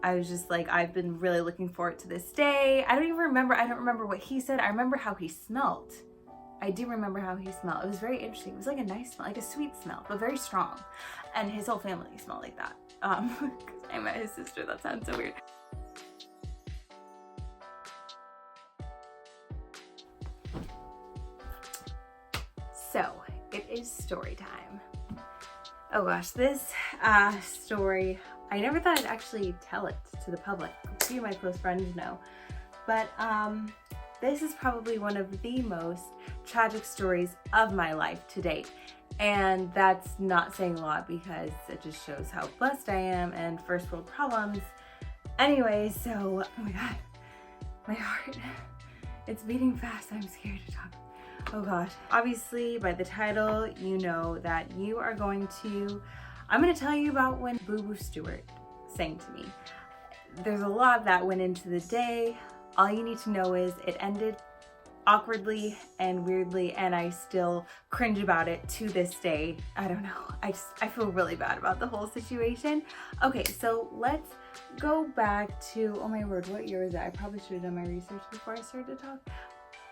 I was just like, I've been really looking forward to this day. I don't remember what he said. I remember how he smelled. I do remember how he smelled. It was very interesting. It was like a nice smell, like a sweet smell, but very strong. And his whole family smelled like that. Because I met his sister. That sounds so weird. So, it is story time. Oh gosh, this story, I never thought I'd actually tell it to the public. A few of my close friends know. But this is probably one of the most tragic stories of my life to date. And that's not saying a lot because it just shows how blessed I am and first world problems. Anyway, so, oh my god, my heart, it's beating fast. I'm scared to talk. Oh gosh. Obviously, by the title, you know that I'm going to tell you about when Boo Boo Stewart sang to me. There's a lot that went into the day. All you need to know is it ended awkwardly and weirdly, and I still cringe about it to this day. I don't know. I feel really bad about the whole situation. Okay, so let's go back to, oh my word, what year is it? I probably should have done my research before I started to talk.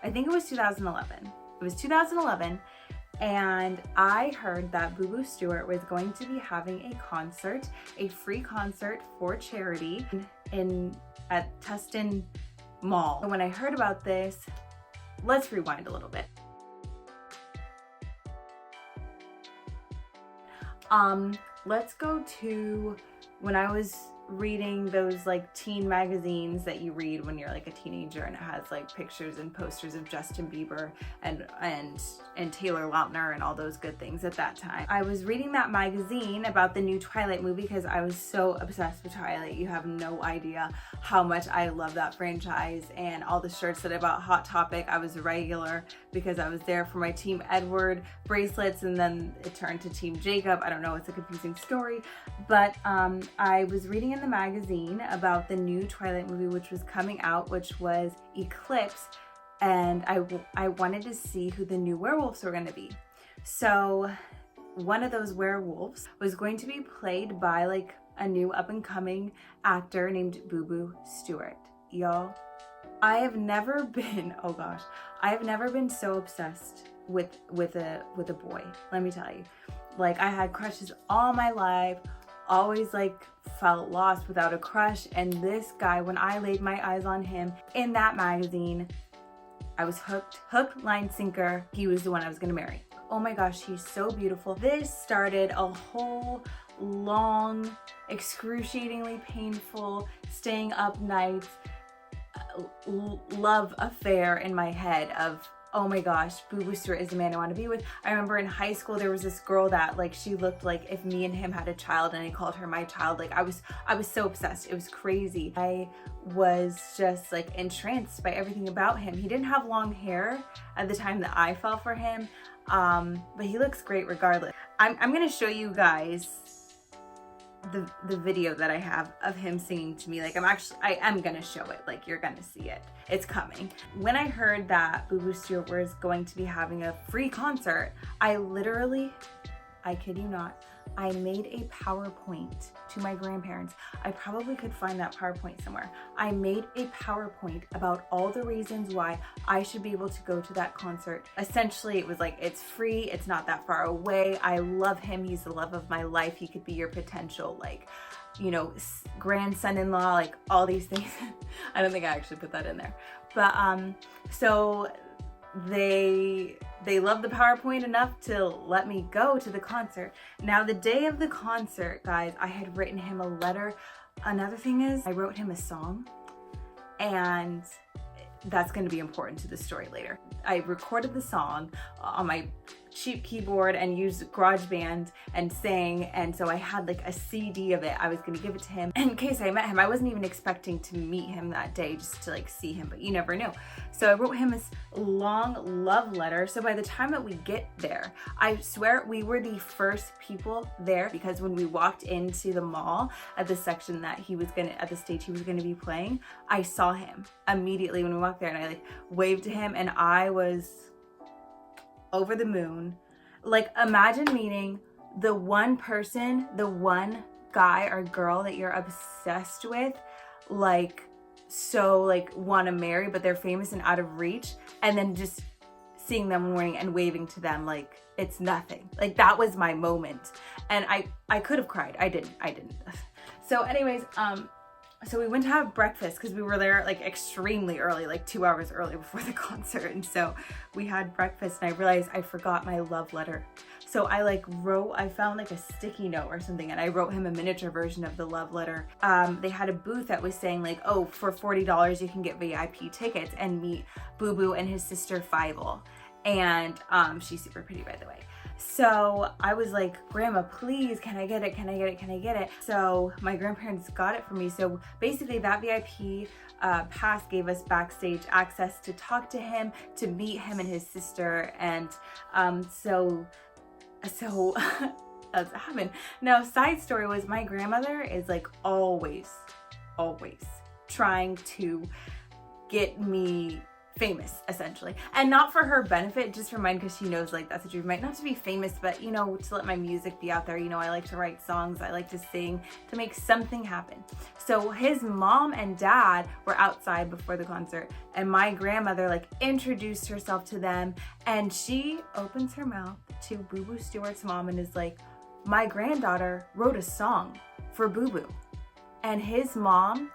I think it was 2011. It was 2011, and I heard that Boo Boo Stewart was going to be having a concert, a free concert for charity at Tustin Mall. When I heard about this, let's rewind a little bit. Let's go to when I was reading those like teen magazines that you read when you're like a teenager, and it has like pictures and posters of Justin Bieber and Taylor Lautner and all those good things at that time. I was reading that magazine about the new Twilight movie because I was so obsessed with Twilight. You have no idea how much I love that franchise, and all the shirts that I bought Hot Topic, I was a regular because I was there for my Team Edward bracelets, and then it turned to Team Jacob. I don't know, it's a confusing story, but I was reading in the magazine about the new Twilight movie which was coming out, which was Eclipse, and I wanted to see who the new werewolves were going to be. So one of those werewolves was going to be played by like a new up-and-coming actor named Boo Boo Stewart. Y'all, I have never been, oh gosh, I have never been so obsessed with a boy. Let me tell you, like I had crushes all my life, always like felt lost without a crush, and this guy, when I laid my eyes on him in that magazine, I was hooked, line, sinker. He was the one I was gonna marry. Oh my gosh, he's so beautiful. This started a whole long, excruciatingly painful, staying up nights, love affair in my head of, oh my gosh, Boo Boo Stewart is the man I want to be with. I remember in high school there was this girl that like she looked like if me and him had a child, and I called her my child. Like I was so obsessed. It was crazy. I was just like entranced by everything about him. He didn't have long hair at the time that I fell for him, but he looks great regardless. I'm gonna show you guys the video that I have of him singing to me. Like I am gonna show it, like you're gonna see it. It's coming. When I heard that Boo Boo Stewart was going to be having a free concert, I literally, I kid you not, I made a PowerPoint to my grandparents. I probably could find that PowerPoint somewhere. I made a PowerPoint about all the reasons why I should be able to go to that concert. Essentially, it was like, it's free, it's not that far away, I love him, he's the love of my life, he could be your potential, like, you know, grandson-in-law, like all these things. I don't think I actually put that in there. But so they loved the PowerPoint enough to let me go to the concert. Now the day of the concert, guys, I had written him a letter. Another thing is I wrote him a song, and that's going to be important to the story later. I recorded the song on my cheap keyboard and used GarageBand and sang, and so I had like a CD of it. I was gonna give it to him in case I met him. I wasn't even expecting to meet him that day, just to like see him, but you never know. So I wrote him this long love letter. So by the time that we get there, I swear we were the first people there, because when we walked into the mall at the section that he was gonna, at the stage he was gonna be playing, I saw him immediately when we walked there, and I like waved to him, and I was over the moon. Like imagine meeting the one person, the one guy or girl that you're obsessed with, like, so like want to marry, but they're famous and out of reach, and then just seeing them one morning and waving to them like it's nothing. Like, that was my moment. And I could have cried. I didn't. So anyways, so we went to have breakfast because we were there like extremely early, like 2 hours early before the concert. And so we had breakfast and I realized I forgot my love letter. So I found like a sticky note or something, and I wrote him a miniature version of the love letter. They had a booth that was saying like, oh, for $40 you can get VIP tickets and meet Boo Boo and his sister Fievel. And she's super pretty, by the way. So I was like, Grandma, please, can I get it? Can I get it? Can I get it? So my grandparents got it for me. So basically that VIP pass gave us backstage access to talk to him, to meet him and his sister. And so that's what happened. Now, side story was my grandmother is like always trying to get me famous, essentially, and not for her benefit, just for mine, because she knows like that's a dream, not to be famous, but you know, to let my music be out there. You know, I like to write songs, I like to sing, to make something happen. So his mom and dad were outside before the concert, and my grandmother like introduced herself to them, and she opens her mouth to Boo Boo Stewart's mom and is like, my granddaughter wrote a song for Boo Boo. And his mom,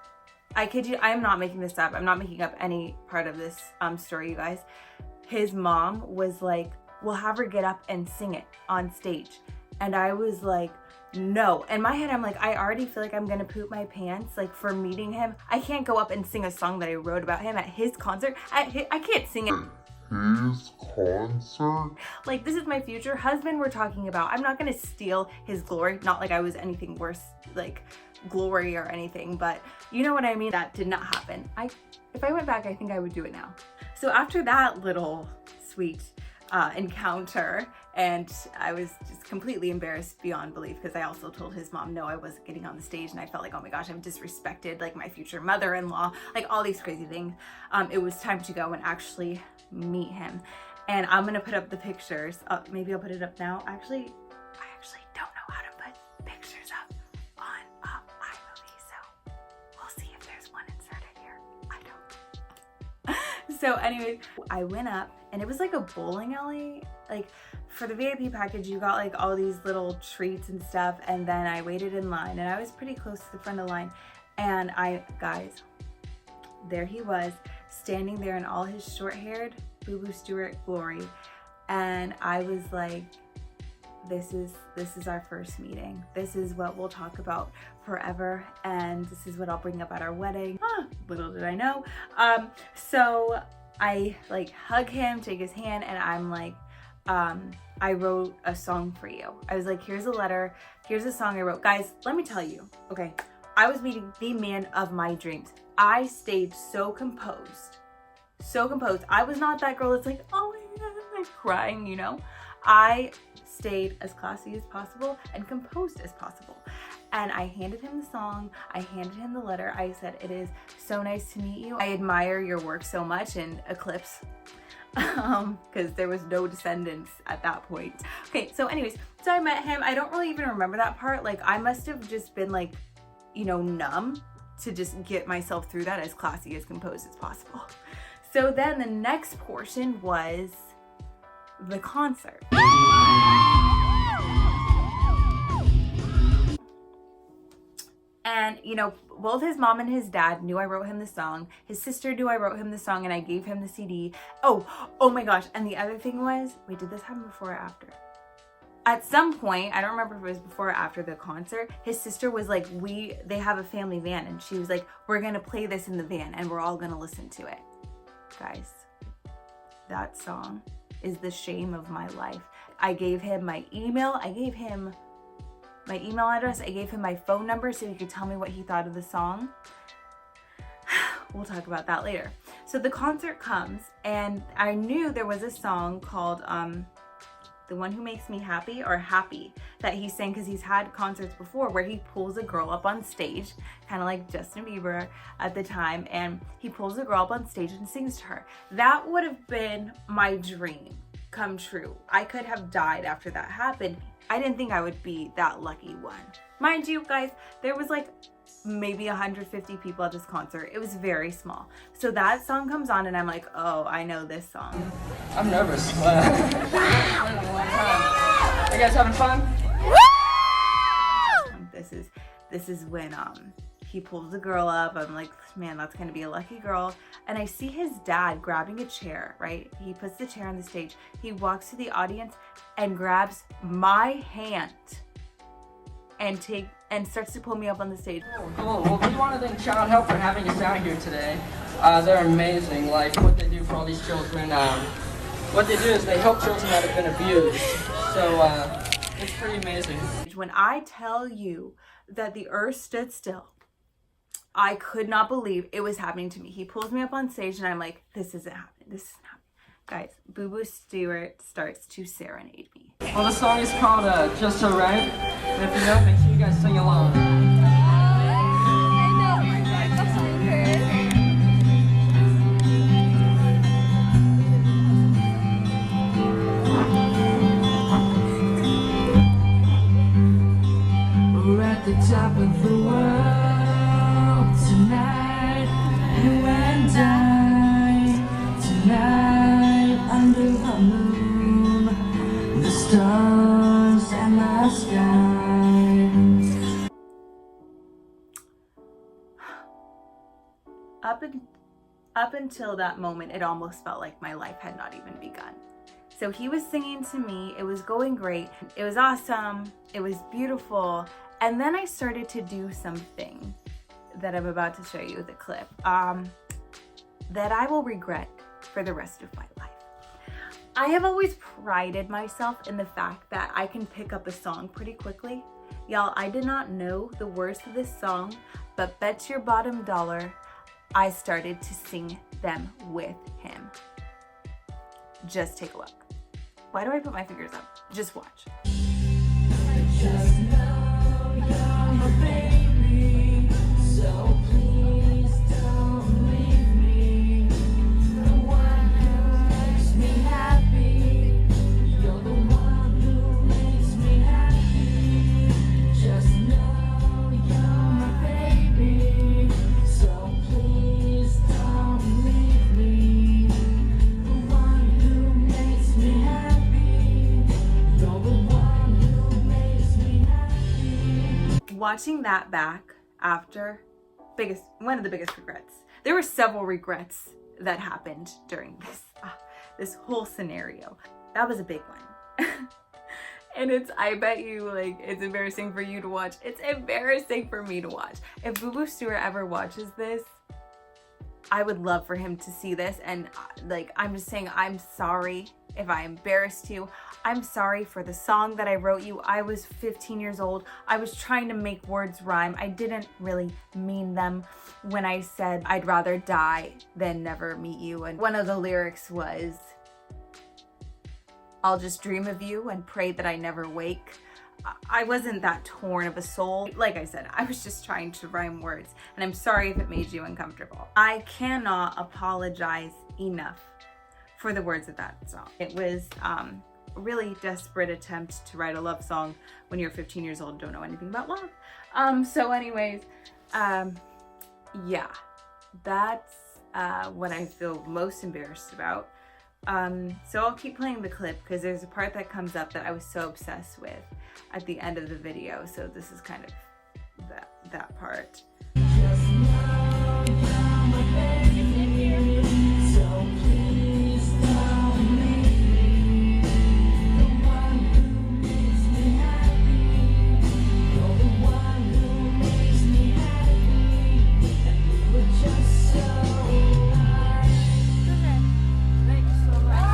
I kid you, I'm not making this up. I'm not making up any part of this story, you guys. His mom was like, we'll have her get up and sing it on stage. And I was like, no. In my head, I'm like, I already feel like I'm gonna poop my pants, like, for meeting him. I can't go up and sing a song that I wrote about him at his concert. I can't sing it. His concert? Like, this is my future husband we're talking about. I'm not gonna steal his glory. Not like I was anything worse, like glory or anything, but you know what I mean. That did not happen. If I went back, I think I would do it now. So after that little sweet encounter, and I was just completely embarrassed beyond belief, because I also told his mom no, I wasn't getting on the stage, and I felt like, oh my gosh, I've disrespected like my future mother-in-law, like all these crazy things. It was time to go and actually meet him, and I'm gonna put up the pictures. Maybe I'll put it up now. Actually, I actually don't know how to put pictures up on iMovie, so we'll see if there's one inserted here. I don't. So anyway, I went up, and it was like a bowling alley. Like, for the VIP package, you got like all these little treats and stuff, and then I waited in line, and I was pretty close to the front of the line, and guys, there he was, standing there in all his short-haired Boo Boo Stewart glory, and I was like, this is our first meeting. This is what we'll talk about forever, and this is what I'll bring up at our wedding. Little did I know. So I like hug him, take his hand, and I'm like, I wrote a song for you. I was like, here's a letter, here's a song I wrote. Guys, let me tell you, okay, I was meeting the man of my dreams. I stayed so composed. I was not that girl that's like, oh my God, I'm like crying, you know? I stayed as classy as possible and composed as possible. And I handed him the song, I handed him the letter. I said, it is so nice to meet you. I admire your work so much in Eclipse, because there was no Descendants at that point. Okay, so anyways, so I met him. I don't really even remember that part. Like, I must have just been like, you know, numb to just get myself through that as classy, as composed as possible. So then the next portion was the concert. And, you know, both his mom and his dad knew I wrote him the song. His sister knew I wrote him the song, and I gave him the CD. Oh my gosh. And the other thing was, wait, did this happen before or after? At some point, I don't remember if it was before or after the concert, his sister was like, they have a family van, and she was like, we're gonna play this in the van and we're all gonna listen to it. Guys, that song is the shame of my life. I gave him my email, I gave him my email address, I gave him my phone number so he could tell me what he thought of the song. We'll talk about that later. So the concert comes, and I knew there was a song called The One Who Makes Me Happy, or Happy, that he sang, because he's had concerts before where he pulls a girl up on stage, kind of like Justin Bieber at the time, and he pulls a girl up on stage and sings to her. That would have been my dream come true. I could have died after that happened. I didn't think I would be that lucky one. Mind you, guys, there was like maybe 150 people at this concert. It was very small. So that song comes on and I'm like, oh, I know this song. I'm nervous. You guys having fun? This is when he pulls the girl up. I'm like, man, that's gonna be a lucky girl. And I see his dad grabbing a chair, right? He puts the chair on the stage. He walks to the audience and grabs my hand and starts to pull me up on the stage. Cool. Well, we want to thank Child Help for having us out here today. They're amazing. Like what they do for all these children. What they do is they help children that have been abused. So it's pretty amazing. When I tell you that the earth stood still, I could not believe it was happening to me. He pulls me up on stage and I'm like, this isn't happening. This isn't happening. Guys, Boo Boo Stewart starts to serenade me. Well, the song is called Just So Right. And if you know, make sure you guys sing along. We're at the top of the world tonight, you and I, tonight, under the moon, the stars and the sky. Up until that moment, it almost felt like my life had not even begun. So he was singing to me, it was going great, it was awesome, it was beautiful, and then I started to do something that I'm about to show you with a clip that I will regret for the rest of my life. I have always prided myself in the fact that I can pick up a song pretty quickly. Y'all, I did not know the words of this song, but bet your bottom dollar I started to sing them with him. Just take a look. Why do I put my fingers up? Just watch. Just know you're my baby, so please don't leave me. The one who makes me happy, you're the one who makes me happy. Just know you're my baby, so please don't leave me. The one who makes me happy, you're the one who makes me happy. Watching that back after, one of the biggest regrets. There were several regrets that happened during this whole scenario. That was a big one. And I bet you, like, it's embarrassing for you to watch. It's embarrassing for me to watch. If Boo Boo Stewart ever watches this, I would love for him to see this. And like, I'm just saying, I'm sorry if I embarrassed you. I'm sorry for the song that I wrote you. I was 15 years old. I was trying to make words rhyme. I didn't really mean them when I said I'd rather die than never meet you. And one of the lyrics was, I'll just dream of you and pray that I never wake. I wasn't that torn of a soul. Like I said, I was just trying to rhyme words, and I'm sorry if it made you uncomfortable. I cannot apologize enough for the words of that song. It was a really desperate attempt to write a love song when you're 15 years old and don't know anything about love. So anyways, yeah, that's what I feel most embarrassed about. So I'll keep playing the clip because there's a part that comes up that I was so obsessed with at the end of the video. So this is kind of that part. Just know you're my baby, so please don't leave me. The one who makes me happy, you're the one who makes me happy, and we were just so right. Thank you so much.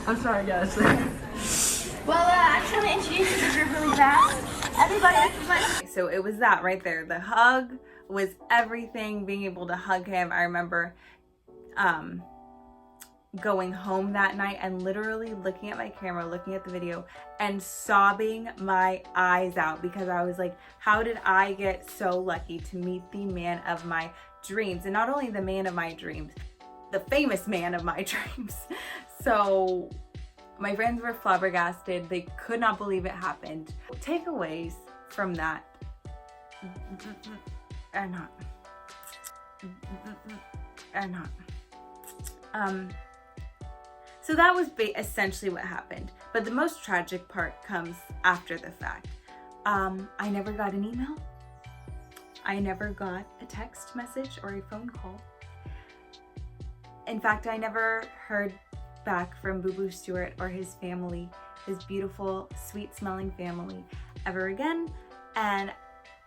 I'm sorry, guys. Well, I'm trying to introduce you to the group really fast. Everybody, this is my... So it was that right there. The hug was everything, being able to hug him. I remember going home that night and literally looking at my camera, looking at the video and sobbing my eyes out because I was like, how did I get so lucky to meet the man of my dreams, and not only the man of my dreams, the famous man of my dreams. So my friends were flabbergasted. They could not believe it happened. Takeaways from that are not. So that was essentially what happened. But the most tragic part comes after the fact. I never got an email. I never got a text message or a phone call. In fact, I never heard back from Boo Boo Stewart or his family, his beautiful, sweet-smelling family, ever again. And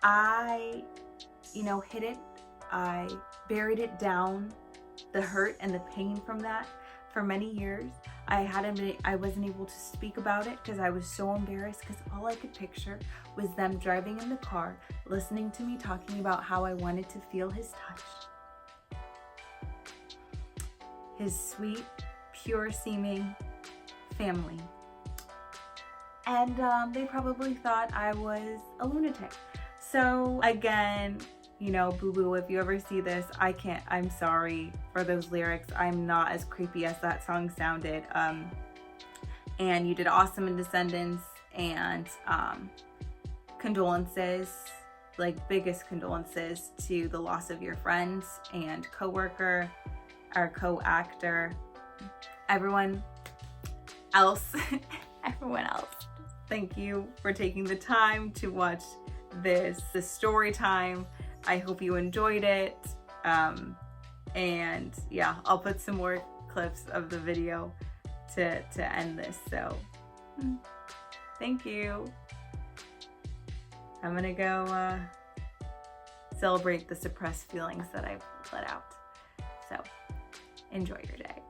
I, hid it. I buried it down, the hurt and the pain from that, for many years. I wasn't able to speak about it because I was so embarrassed, because all I could picture was them driving in the car, listening to me talking about how I wanted to feel his touch. His sweet, pure-seeming family. And they probably thought I was a lunatic. So again, Boo Boo, if you ever see this, I'm sorry for those lyrics. I'm not as creepy as that song sounded. And you did awesome in Descendants, and condolences, like biggest condolences to the loss of your friends and co-worker, our co-actor, everyone else. Thank you for taking the time to watch the story time. I hope you enjoyed it. And yeah, I'll put some more clips of the video to end this. So thank you. I'm gonna go celebrate the suppressed feelings that I've let out. So enjoy your day.